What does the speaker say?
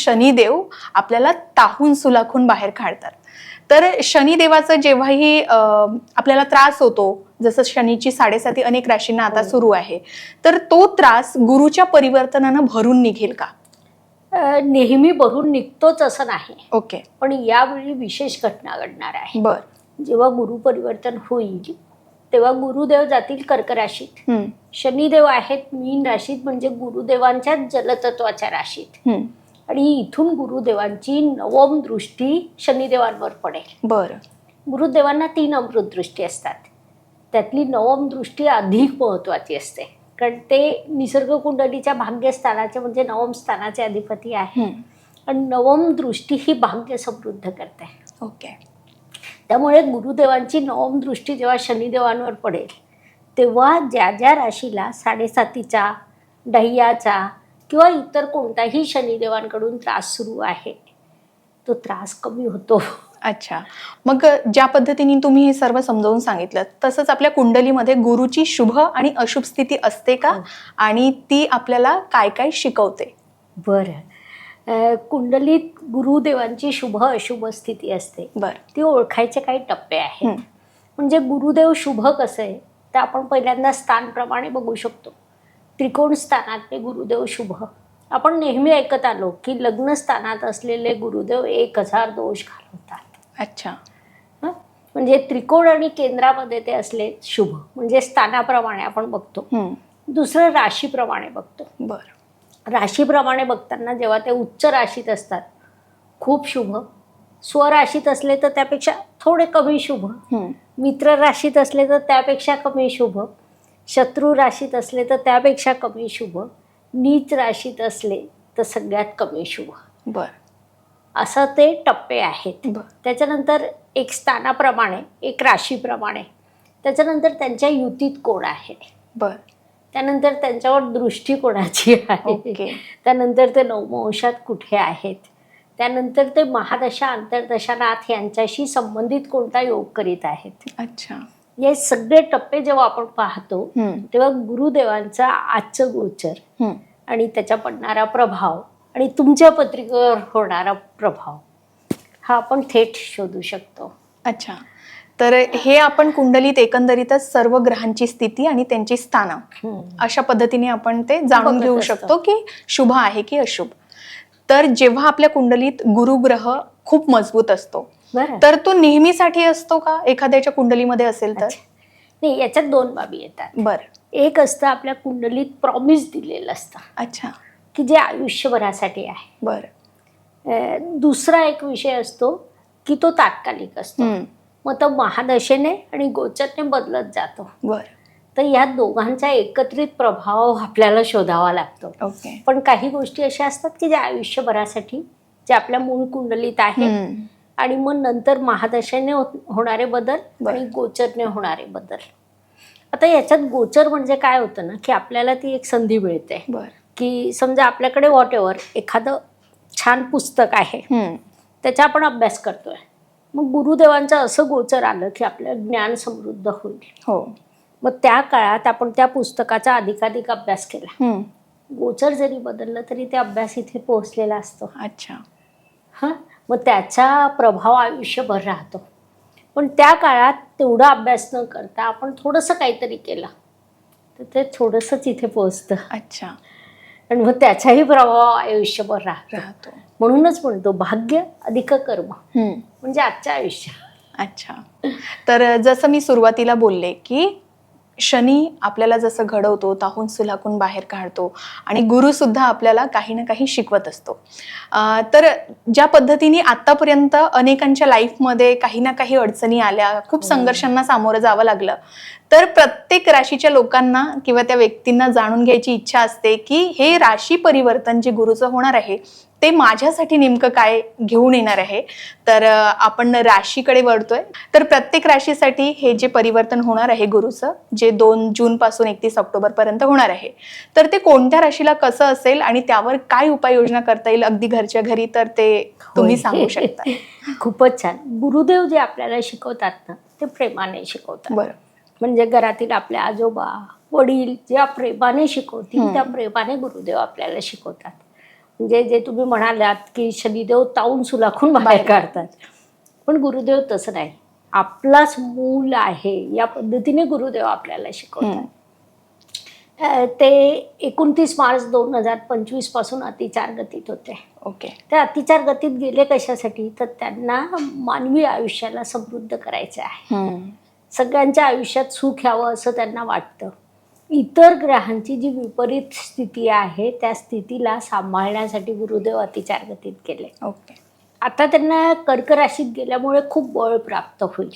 शनिदेव आपल्याला ताहून सुलाखून बाहेर काढतात. तर शनिदेवाचं जेव्हाही आपल्याला त्रास होतो, जसं शनीची 7.5 अनेक राशींना आता सुरू आहे, तर तो त्रास गुरुच्या परिवर्तनानं भरून निघेल का? नेहमी भरून निघतोच असं नाही. ओके. पण यावेळी विशेष घटना घडणार आहे. बर. जेव्हा गुरु परिवर्तन होईल तेव्हा गुरुदेव जातील कर्क राशीत, हम्म. शनिदेव आहेत मीन राशीत, म्हणजे गुरुदेवांच्या जलतत्वाच्या राशीत. हम्म. आणि इथून गुरुदेवांची नवम दृष्टी शनिदेवांवर पडेल. बर. गुरुदेवांना 3 अमृत दृष्टी असतात, त्यातली नवम दृष्टी अधिक महत्वाची असते, कारण ते निसर्ग कुंडलीच्या भाग्यस्थानाचे म्हणजे नवम स्थानाचे अधिपती आहे. आणि नवम दृष्टी ही भाग्य समृद्ध करते. ओके. त्यामुळे गुरुदेवांची नवम दृष्टी जेव्हा शनिदेवांवर पडेल तेव्हा ज्या ज्या राशीला 7.5चा, डह्याचा किंवा इतर कोणताही शनिदेवांकडून त्रास सुरू आहे तो त्रास कमी होतो. अच्छा. मग ज्या पद्धतीने तुम्ही हे सर्व समजावून सांगितलं, तसंच आपल्या कुंडलीमध्ये गुरुची शुभ आणि अशुभ स्थिती असते का? आणि ती आपल्याला काय काय शिकवते? बरं. कुंडलीत गुरुदेवांची शुभ अशुभ स्थिती असते. बरं. ती ओळखायचे काही टप्पे आहेत. म्हणजे गुरुदेव शुभ कसं आहे तर आपण पहिल्यांदा स्थानप्रमाणे बघू शकतो. त्रिकोण स्थानातले गुरुदेव शुभ. आपण नेहमी ऐकत आलो की लग्न स्थानात असलेले गुरुदेव 1000 दोष घालवतात. अच्छा. म्हणजे त्रिकोण आणि केंद्रामध्ये ते असले शुभ, म्हणजे स्थानाप्रमाणे आपण बघतो. दुसरं राशीप्रमाणे बघतो. बरं. राशीप्रमाणे बघताना जेव्हा ते उच्च राशीत असतात खूप शुभ, स्वराशीत असले तर त्यापेक्षा थोडे कमी शुभ, मित्र राशीत असले तर त्यापेक्षा कमी शुभ, शत्रू राशीत असले तर त्यापेक्षा कमी शुभ, नीच राशीत असले तर सगळ्यात कमी शुभ. बरं. असं ते टप्पे आहेत. बरं. त्याच्यानंतर एक स्थानाप्रमाणे, एक राशीप्रमाणे, त्याच्यानंतर त्यांच्या युतीत कोण आहे, बरं, त्यानंतर त्यांच्यावर दृष्टी कोणाची आहे, ओके, त्यानंतर ते नवमवंशात कुठे आहेत, त्यानंतर ते महादशा अंतर्दशानाथ यांच्याशी संबंधित कोणता योग करीत आहेत. अच्छा. हे सगळे टप्पे जेव्हा आपण पाहतो तेव्हा गुरुदेवांचा आजचं गोचर आणि त्याचा पडणारा प्रभाव आणि तुमच्या पत्रिकेवर होणारा प्रभाव हा आपण थेट शोधू शकतो. अच्छा. तर हे आपण कुंडलीत एकंदरीतच सर्व ग्रहांची स्थिती आणि त्यांची स्थानं अशा पद्धतीने आपण ते जाणून बघत घेऊ असतो. शकतो की शुभ आहे की अशुभ. तर जेव्हा आपल्या कुंडलीत गुरुग्रह खूप मजबूत असतो बरं. तर तो नेहमीसाठी असतो का? एखाद्याच्या कुंडलीमध्ये असेल तर? अच्छा. नाही, याच्यात 2 बाबी येतात. बर. एक असतं आपल्या कुंडलीत प्रॉमिस दिलेलं असतं. अच्छा. की जे आयुष्यभरासाठी आहे. बर. दुसरा एक विषय असतो की तो तात्कालिक असतो. मग तो महादशेने आणि गोचरने बदलत जातो. बर. तर या दोघांचा एकत्रित प्रभाव आपल्याला शोधावा लागतो. ओके. पण काही गोष्टी अशा असतात की ज्या आयुष्यभरासाठी, जे आपल्या मूळ कुंडलीत आहेत, आणि मग नंतर महादशेने होणारे बदल आणि गोचरने होणारे बदल. आता याच्यात गोचर म्हणजे काय होतं ना की आपल्याला ती एक संधी मिळते. बर. की समजा आपल्याकडे व्हॉटएव्हर एखादं छान पुस्तक आहे, त्याचा आपण अभ्यास करतोय, मग गुरुदेवांचं असं गोचर आलं की आपलं ज्ञान समृद्ध होईल. हो. मग त्या काळात आपण त्या पुस्तकाचा अधिकाधिक अभ्यास केला, गोचर जरी बदललं तरी ते अभ्यास इथे पोहोचलेला असतो. अच्छा. हां. मग त्याचा प्रभाव आयुष्यभर राहतो. पण त्या काळात तेवढा अभ्यास न करता आपण थोडंसं काहीतरी केलं तर ते थोडंसंच इथे पोहोचतं. अच्छा. आणि मग त्याचाही प्रभाव आयुष्यभर राहतो. म्हणूनच म्हणतो भाग्य अधिक कर्म म्हणजे आजचं आयुष्य. अच्छा. तर जसं मी सुरुवातीला बोलले की शनी आपल्याला जसं घडवतो, ताहून सुलाखून बाहेर काढतो, आणि गुरु सुद्धा आपल्याला काही ना काही शिकवत असतो. तर ज्या पद्धतीने आतापर्यंत अनेकांच्या लाईफमध्ये काही ना काही अडचणी आल्या, खूप संघर्षांना सामोरं जावं लागलं, तर प्रत्येक राशीच्या लोकांना किंवा त्या व्यक्तींना जाणून घ्यायची इच्छा असते की हे राशी परिवर्तन जे गुरुचं होणार आहे ते माझ्यासाठी नेमकं काय घेऊन येणार आहे. तर आपण राशीकडे वळतोय. तर प्रत्येक राशीसाठी हे जे परिवर्तन होणार आहे गुरुचं, जे 2 जून पासून 31 ऑक्टोबर पर्यंत होणार आहे, तर ते कोणत्या राशीला कसं असेल आणि त्यावर काय उपाययोजना करता येईल अगदी घरच्या घरी, तर ते तुम्ही सांगू शकता. खूपच छान. गुरुदेव जे आपल्याला शिकवतात ना ते प्रेमाने शिकवतात. बरं. म्हणजे घरातील आपले आजोबा वडील ज्या प्रेमाने शिकवतील त्या प्रेमाने गुरुदेव आपल्याला शिकवतात. म्हणजे जे तुम्ही म्हणालात की शनिदेव तावून सुलाखून बाहेर काढतात, पण गुरुदेव तसं नाही, आपलाच मूल आहे या पद्धतीने गुरुदेव आपल्याला शिकवतात. ते 29 मार्च 2025 पासून अतिचार गतीत होते. ओके. ते अतिचार गतीत गेले कशासाठी, तर त्यांना मानवी आयुष्याला समृद्ध करायचं आहे. सगळ्यांच्या आयुष्यात सुख यावं असं त्यांना वाटतं. इतर ग्रहांची जी विपरीत स्थिती आहे त्या स्थितीला सांभाळण्यासाठी गुरुदेव अतिचार गतीत गेले. ओके. आता त्यांना कर्क राशीत गेल्यामुळे खूप बळ प्राप्त होईल.